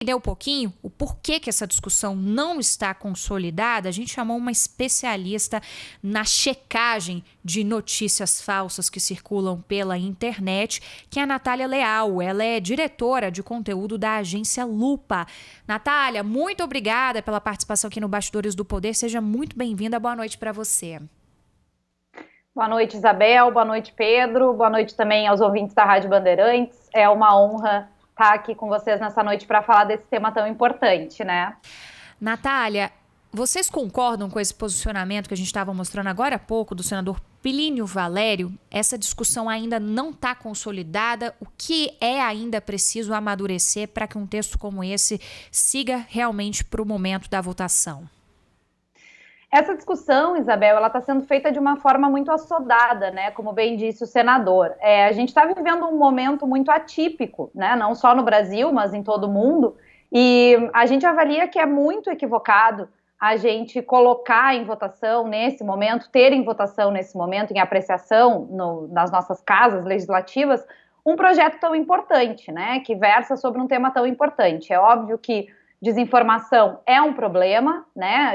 entender um pouquinho o porquê que essa discussão não está consolidada, a gente chamou uma especialista na checagem de notícias falsas que circulam pela internet, que é a Natália Leal. Ela é diretora de conteúdo da agência Lupa. Natália, muito obrigada pela participação aqui no Bastidores do Poder. Seja muito bem-vinda. Boa noite para você. Boa noite, Isabel. Boa noite, Pedro. Boa noite também aos ouvintes da Rádio Bandeirantes. É uma honra estar aqui com vocês nessa noite para falar desse tema tão importante, né? Natália, vocês concordam com esse posicionamento que a gente estava mostrando agora há pouco do senador Plínio Valério? Essa discussão ainda não está consolidada. O que é ainda preciso amadurecer para que um texto como esse siga realmente para o momento da votação? Essa discussão, Isabel, ela está sendo feita de uma forma muito assodada, né? Como bem disse o senador. A gente está vivendo um momento muito atípico, né? Não só no Brasil, mas em todo o mundo. E a gente avalia que é muito equivocado a gente colocar em votação nesse momento, ter em votação nesse momento, em apreciação nas nossas casas legislativas, um projeto tão importante, né? Que versa sobre um tema tão importante. É óbvio que desinformação é um problema, né?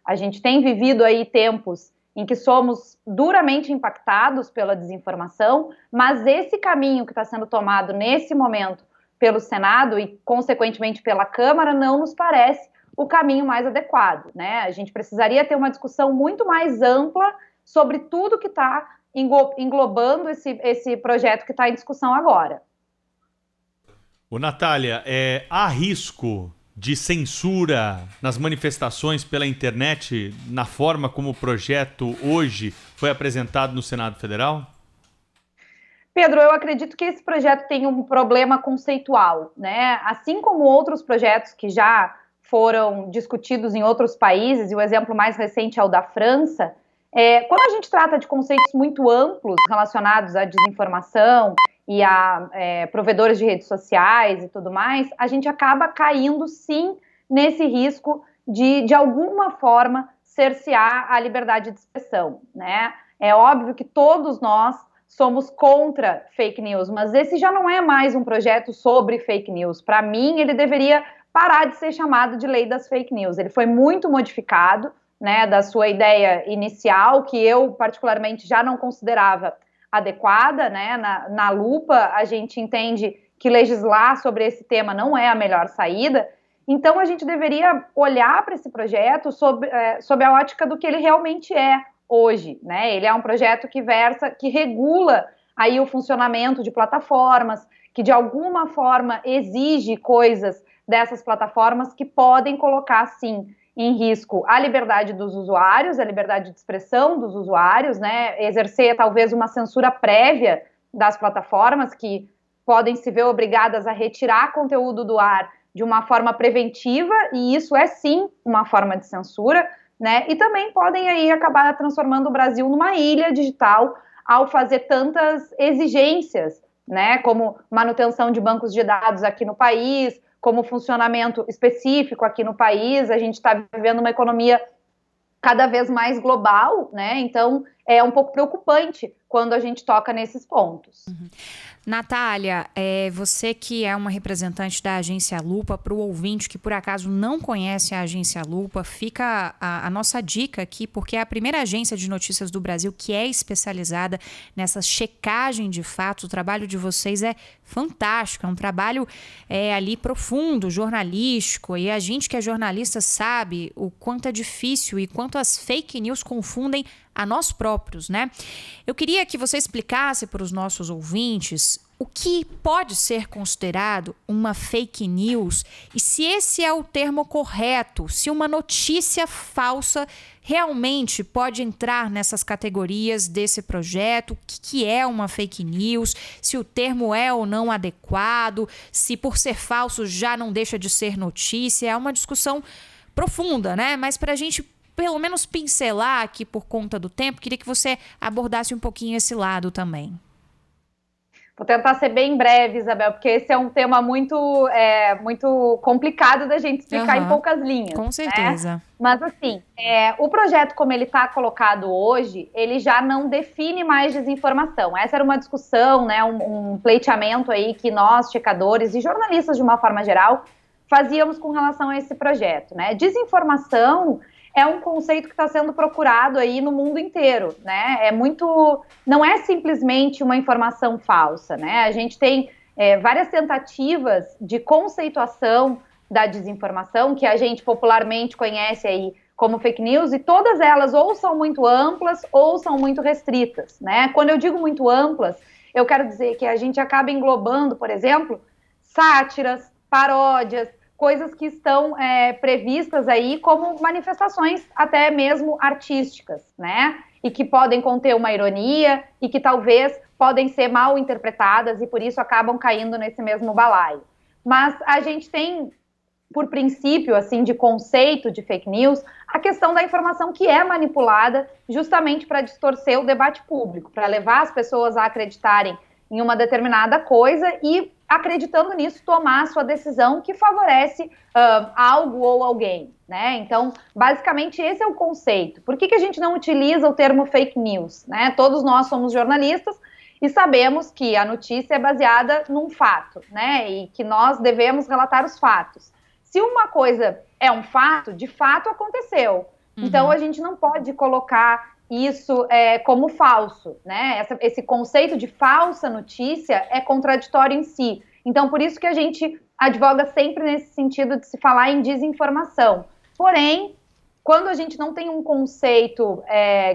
A gente tem vivido aí tempos em que somos duramente impactados pela desinformação, mas esse caminho que está sendo tomado nesse momento pelo Senado e, consequentemente, pela Câmara, não nos parece o caminho mais adequado, né? A gente precisaria ter uma discussão muito mais ampla sobre tudo que está englobando esse projeto que está em discussão agora. Ô, Natália, há risco de censura nas manifestações pela internet na forma como o projeto hoje foi apresentado no Senado Federal? Pedro, eu acredito que esse projeto tem um problema conceitual, né? Assim como outros projetos que já foram discutidos em outros países, e o exemplo mais recente é o da França, quando a gente trata de conceitos muito amplos relacionados à desinformação e a provedores de redes sociais e tudo mais, a gente acaba caindo, sim, nesse risco de alguma forma, cercear a liberdade de expressão, né? É óbvio que todos nós somos contra fake news, mas esse já não é mais um projeto sobre fake news. Para mim, ele deveria parar de ser chamado de lei das fake news. Ele foi muito modificado, né, da sua ideia inicial, que eu particularmente já não considerava adequada, né? Na Lupa, a gente entende que legislar sobre esse tema não é a melhor saída, então a gente deveria olhar para esse projeto sob a ótica do que ele realmente é hoje, né? Ele é um projeto que regula aí o funcionamento de plataformas, que de alguma forma exige coisas dessas plataformas que podem colocar, sim, em risco a liberdade dos usuários, a liberdade de expressão dos usuários, né? Exercer talvez uma censura prévia das plataformas que podem se ver obrigadas a retirar conteúdo do ar de uma forma preventiva, e isso é sim uma forma de censura, né? E também podem aí acabar transformando o Brasil numa ilha digital ao fazer tantas exigências, né? Como manutenção de bancos de dados aqui no país, como funcionamento específico aqui no país. A gente está vivendo uma economia cada vez mais global, né? Então é um pouco preocupante quando a gente toca nesses pontos. Uhum. Natália, você que é uma representante da agência Lupa, para o ouvinte que por acaso não conhece a agência Lupa, fica a nossa dica aqui, porque é a primeira agência de notícias do Brasil que é especializada nessa checagem de fatos. O trabalho de vocês é fantástico, é um trabalho ali profundo, jornalístico, e a gente que é jornalista sabe o quanto é difícil e quanto as fake news confundem a nós próprios, né? Eu queria que você explicasse para os nossos ouvintes o que pode ser considerado uma fake news e se esse é o termo correto, se uma notícia falsa realmente pode entrar nessas categorias desse projeto, o que é uma fake news, se o termo é ou não adequado, se por ser falso já não deixa de ser notícia. É uma discussão profunda, né? Mas para a gente pelo menos pincelar aqui por conta do tempo, queria que você abordasse um pouquinho esse lado também. Vou tentar ser bem breve, Isabel, porque esse é um tema muito complicado da gente explicar em poucas linhas. Com certeza. Né? Mas assim, o projeto como ele está colocado hoje, ele já não define mais desinformação. Essa era uma discussão, né, um pleiteamento aí que nós, checadores e jornalistas de uma forma geral, fazíamos com relação a esse projeto, né? Desinformação é um conceito que está sendo procurado aí no mundo inteiro, né? Não é simplesmente uma informação falsa, né? A gente tem várias tentativas de conceituação da desinformação, que a gente popularmente conhece aí como fake news, e todas elas ou são muito amplas ou são muito restritas, né? Quando eu digo muito amplas, eu quero dizer que a gente acaba englobando, por exemplo, sátiras, paródias, coisas que estão previstas aí como manifestações até mesmo artísticas, né? E que podem conter uma ironia e que talvez podem ser mal interpretadas e por isso acabam caindo nesse mesmo balaio. Mas a gente tem, por princípio, assim, de conceito de fake news, a questão da informação que é manipulada justamente para distorcer o debate público, para levar as pessoas a acreditarem em uma determinada coisa e, acreditando nisso, tomar a sua decisão que favorece algo ou alguém, né? Então, basicamente, esse é o conceito. Por que a gente não utiliza o termo fake news, né? Todos nós somos jornalistas e sabemos que a notícia é baseada num fato, né? E que nós devemos relatar os fatos. Se uma coisa é um fato, de fato aconteceu. Então, a gente não pode colocar isso como falso, né? Esse conceito de falsa notícia é contraditório em si. Então, por isso que a gente advoga sempre nesse sentido de se falar em desinformação. Porém, quando a gente não tem um conceito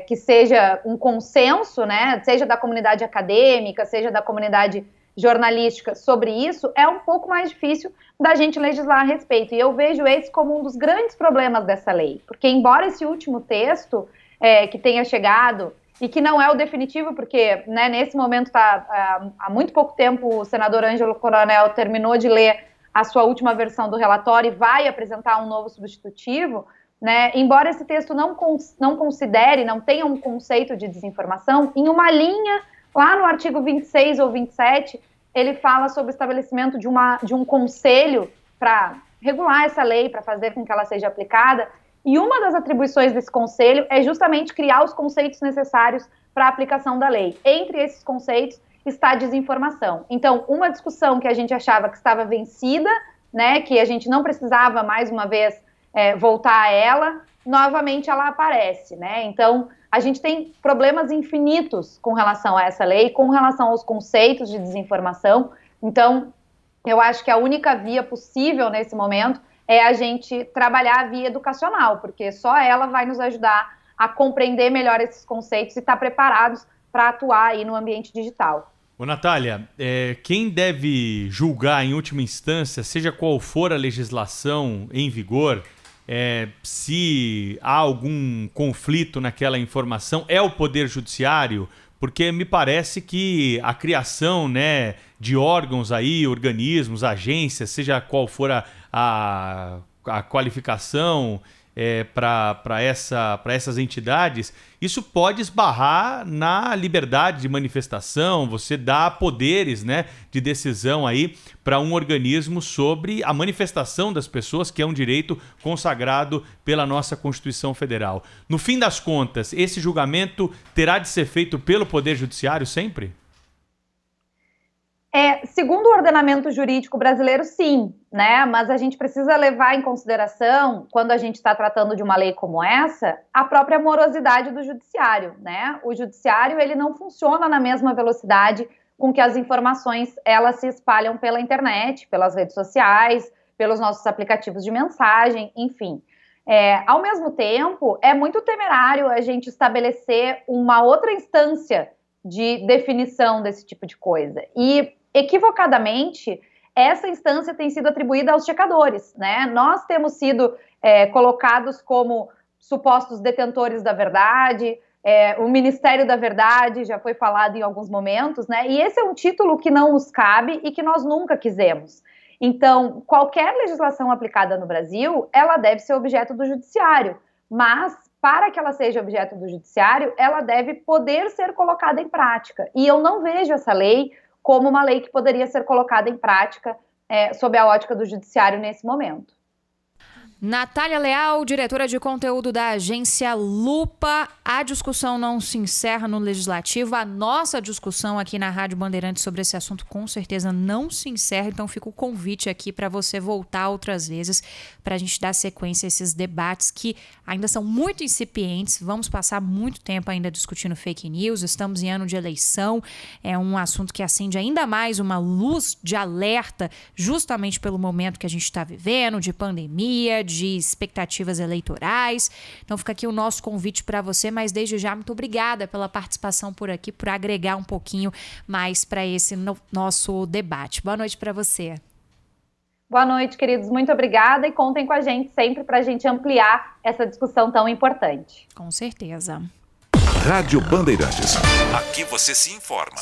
que seja um consenso, né? Seja da comunidade acadêmica, seja da comunidade jornalística sobre isso, é um pouco mais difícil da gente legislar a respeito. E eu vejo esse como um dos grandes problemas dessa lei. Porque, embora esse último texto que tenha chegado, e que não é o definitivo, porque né, nesse momento há muito pouco tempo o senador Ângelo Coronel terminou de ler a sua última versão do relatório e vai apresentar um novo substitutivo, né, embora esse texto não considere, não tenha um conceito de desinformação, em uma linha, lá no artigo 26 ou 27, ele fala sobre o estabelecimento de um conselho para regular essa lei, para fazer com que ela seja aplicada. E uma das atribuições desse conselho é justamente criar os conceitos necessários para a aplicação da lei. Entre esses conceitos está a desinformação. Então, uma discussão que a gente achava que estava vencida, né, que a gente não precisava mais uma vez voltar a ela, novamente ela aparece, né? Então, a gente tem problemas infinitos com relação a essa lei, com relação aos conceitos de desinformação. Então, eu acho que a única via possível nesse momento é a gente trabalhar a via educacional, porque só ela vai nos ajudar a compreender melhor esses conceitos e estar preparados para atuar aí no ambiente digital. Ô, Natália, quem deve julgar em última instância, seja qual for a legislação em vigor, se há algum conflito naquela informação, é o Poder Judiciário? Porque me parece que a criação, né, de órgãos aí, organismos, agências, seja qual for a qualificação para essas entidades, isso pode esbarrar na liberdade de manifestação. Você dá poderes, né, de decisão aí para um organismo sobre a manifestação das pessoas, que é um direito consagrado pela nossa Constituição Federal. No fim das contas, esse julgamento terá de ser feito pelo Poder Judiciário sempre? Segundo o ordenamento jurídico brasileiro, sim, né? Mas a gente precisa levar em consideração, quando a gente está tratando de uma lei como essa, a própria morosidade do judiciário, né? O judiciário, ele não funciona na mesma velocidade com que as informações, elas se espalham pela internet, pelas redes sociais, pelos nossos aplicativos de mensagem, enfim. Ao mesmo tempo, é muito temerário a gente estabelecer uma outra instância de definição desse tipo de coisa. E, equivocadamente, essa instância tem sido atribuída aos checadores, né? Nós temos sido colocados como supostos detentores da verdade, o Ministério da Verdade já foi falado em alguns momentos, né? E esse é um título que não nos cabe e que nós nunca quisemos. Então, qualquer legislação aplicada no Brasil, ela deve ser objeto do judiciário, mas para que ela seja objeto do judiciário, ela deve poder ser colocada em prática. E eu não vejo essa lei como uma lei que poderia ser colocada em prática sob a ótica do judiciário nesse momento. Natália Leal, diretora de conteúdo da agência Lupa. A discussão não se encerra no Legislativo. A nossa discussão aqui na Rádio Bandeirantes sobre esse assunto com certeza não se encerra. Então fica o convite aqui para você voltar outras vezes para a gente dar sequência a esses debates que ainda são muito incipientes. Vamos passar muito tempo ainda discutindo fake news. Estamos em ano de eleição. É um assunto que acende ainda mais uma luz de alerta justamente pelo momento que a gente está vivendo, de pandemia, de expectativas eleitorais. Então fica aqui o nosso convite para você, mas desde já muito obrigada pela participação por aqui, por agregar um pouquinho mais para esse nosso debate. Boa noite para você. Boa noite, queridos. Muito obrigada e contem com a gente sempre para a gente ampliar essa discussão tão importante. Com certeza. Rádio Bandeirantes. Aqui você se informa.